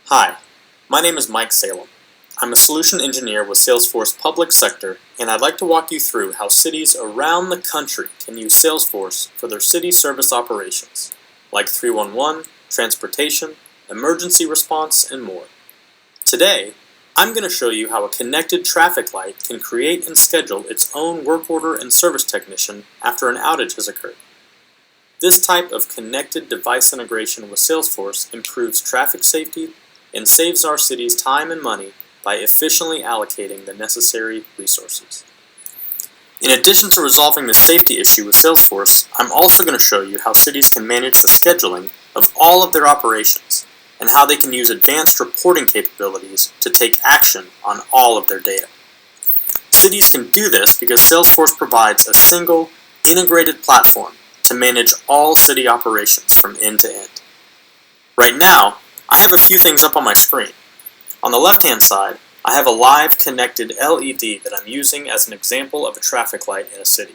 Hi, my name is Mike Salem. I'm a solution engineer with Salesforce Public Sector, and I'd like to walk you through how cities around the country can use Salesforce for their city service operations, like 311, transportation, emergency response, and more. Today, I'm going to show you how a connected traffic light can create and schedule its own work order and service technician after an outage has occurred. This type of connected device integration with Salesforce improves traffic safety and saves our cities time and money by efficiently allocating the necessary resources. In addition to resolving the safety issue with Salesforce, I'm also going to show you how cities can manage the scheduling of all of their operations and how they can use advanced reporting capabilities to take action on all of their data. Cities can do this because Salesforce provides a single, integrated platform to manage all city operations from end to end. Right now, I have a few things up on my screen. On the left-hand side, I have a live connected LED that I'm using as an example of a traffic light in a city.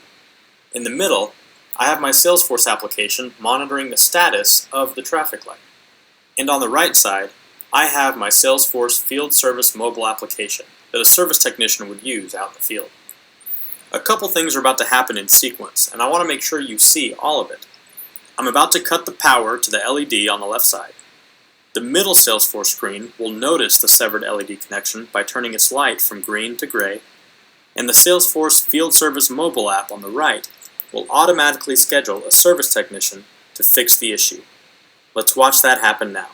In the middle, I have my Salesforce application monitoring the status of the traffic light. And on the right side, I have my Salesforce Field Service mobile application that a service technician would use out in the field. A couple things are about to happen in sequence, and I want to make sure you see all of it. I'm about to cut the power to the LED on the left side. The middle Salesforce screen will notice the severed LED connection by turning its light from green to gray, and the Salesforce Field Service mobile app on the right will automatically schedule a service technician to fix the issue. Let's watch that happen now.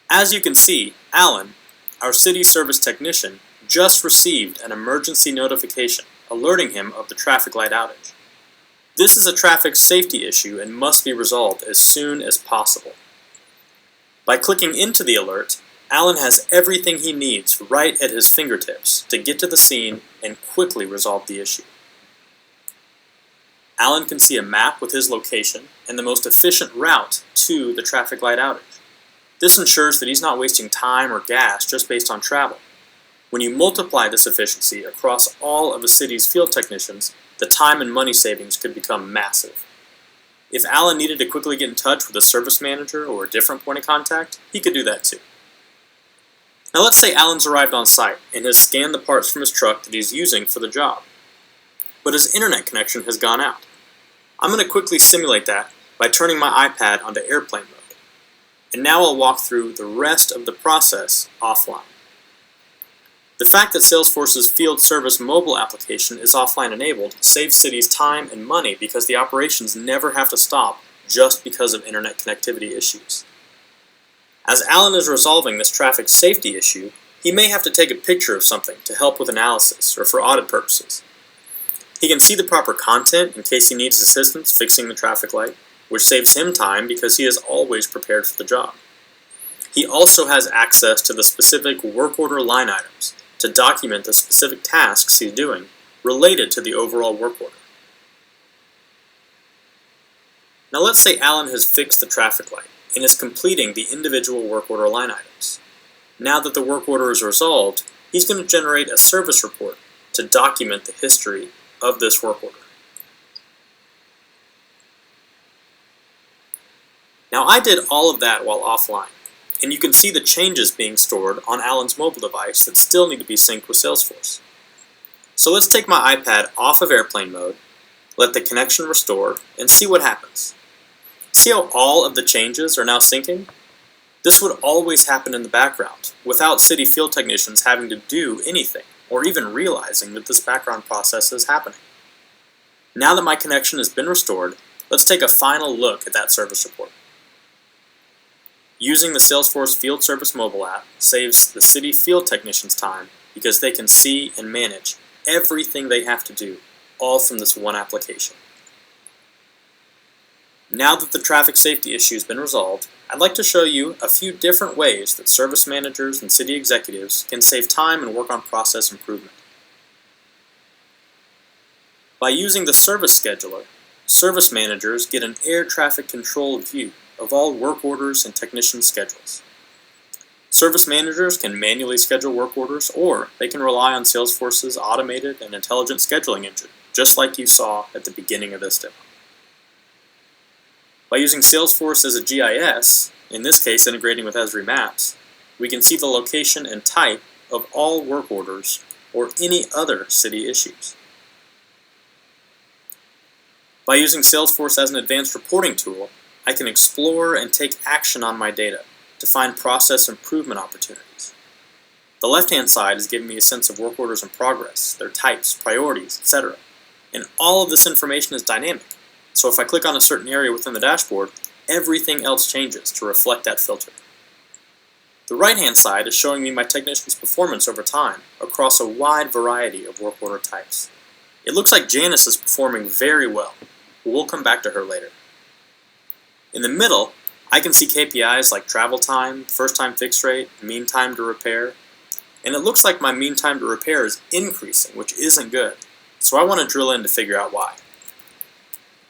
As you can see, Alan, our city service technician, just received an emergency notification alerting him of the traffic light outage. This is a traffic safety issue and must be resolved as soon as possible. By clicking into the alert, Alan has everything he needs right at his fingertips to get to the scene and quickly resolve the issue. Alan can see a map with his location and the most efficient route to the traffic light outage. This ensures that he's not wasting time or gas just based on travel. When you multiply this efficiency across all of a city's field technicians, the time and money savings could become massive. If Alan needed to quickly get in touch with a service manager or a different point of contact, he could do that too. Now let's say Alan's arrived on site and has scanned the parts from his truck that he's using for the job, but his internet connection has gone out. I'm going to quickly simulate that by turning my iPad onto airplane mode. And now I'll walk through the rest of the process offline. The fact that Salesforce's Field Service mobile application is offline enabled saves cities time and money because the operations never have to stop just because of internet connectivity issues. As Alan is resolving this traffic safety issue, he may have to take a picture of something to help with analysis or for audit purposes. He can see the proper content in case he needs assistance fixing the traffic light, which saves him time because he is always prepared for the job. He also has access to the specific work order line items to document the specific tasks he's doing related to the overall work order. Now let's say Alan has fixed the traffic light and is completing the individual work order line items. Now that the work order is resolved, he's going to generate a service report to document the history of this work order. Now I did all of that while offline, and you can see the changes being stored on Alan's mobile device that still need to be synced with Salesforce. So let's take my iPad off of airplane mode, let the connection restore, and see what happens. See how all of the changes are now syncing? This would always happen in the background, without city field technicians having to do anything, or even realizing that this background process is happening. Now that my connection has been restored, let's take a final look at that service report. Using the Salesforce Field Service mobile app saves the city field technicians time because they can see and manage everything they have to do, all from this one application. Now that the traffic safety issue has been resolved, I'd like to show you a few different ways that service managers and city executives can save time and work on process improvement. By using the service scheduler, service managers get an air traffic control view of all work orders and technician schedules. Service managers can manually schedule work orders, or they can rely on Salesforce's automated and intelligent scheduling engine, just like you saw at the beginning of this demo. By using Salesforce as a GIS, in this case integrating with Esri Maps, we can see the location and type of all work orders or any other city issues. By using Salesforce as an advanced reporting tool, I can explore and take action on my data to find process improvement opportunities. The left-hand side is giving me a sense of work orders in progress, their types, priorities, etc. And all of this information is dynamic, so if I click on a certain area within the dashboard, everything else changes to reflect that filter. The right-hand side is showing me my technician's performance over time across a wide variety of work order types. It looks like Janice is performing very well, but we'll come back to her later. In the middle, I can see KPIs like travel time, first time fix rate, mean time to repair, and it looks like my mean time to repair is increasing, which isn't good, so I want to drill in to figure out why.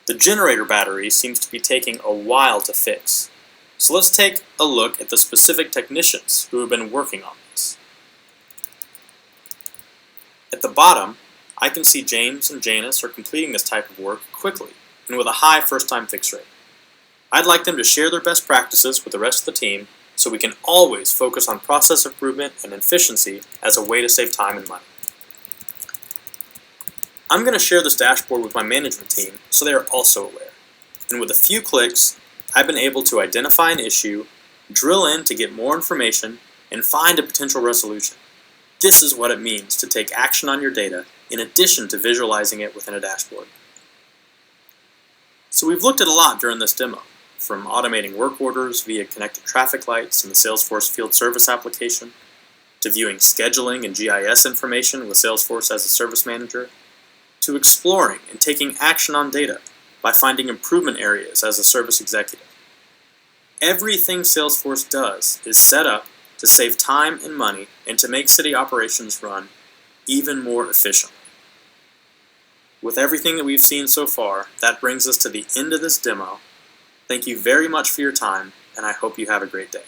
The generator battery seems to be taking a while to fix, so let's take a look at the specific technicians who have been working on this. At the bottom, I can see James and Janice are completing this type of work quickly and with a high first time fix rate. I'd like them to share their best practices with the rest of the team so we can always focus on process improvement and efficiency as a way to save time and money. I'm going to share this dashboard with my management team so they are also aware. And with a few clicks, I've been able to identify an issue, drill in to get more information, and find a potential resolution. This is what it means to take action on your data in addition to visualizing it within a dashboard. So we've looked at a lot during this demo, from automating work orders via connected traffic lights in the Salesforce Field Service application, to viewing scheduling and GIS information with Salesforce as a service manager, to exploring and taking action on data by finding improvement areas as a service executive. Everything Salesforce does is set up to save time and money and to make city operations run even more efficiently. With everything that we've seen so far, that brings us to the end of this demo. Thank you very much for your time, and I hope you have a great day.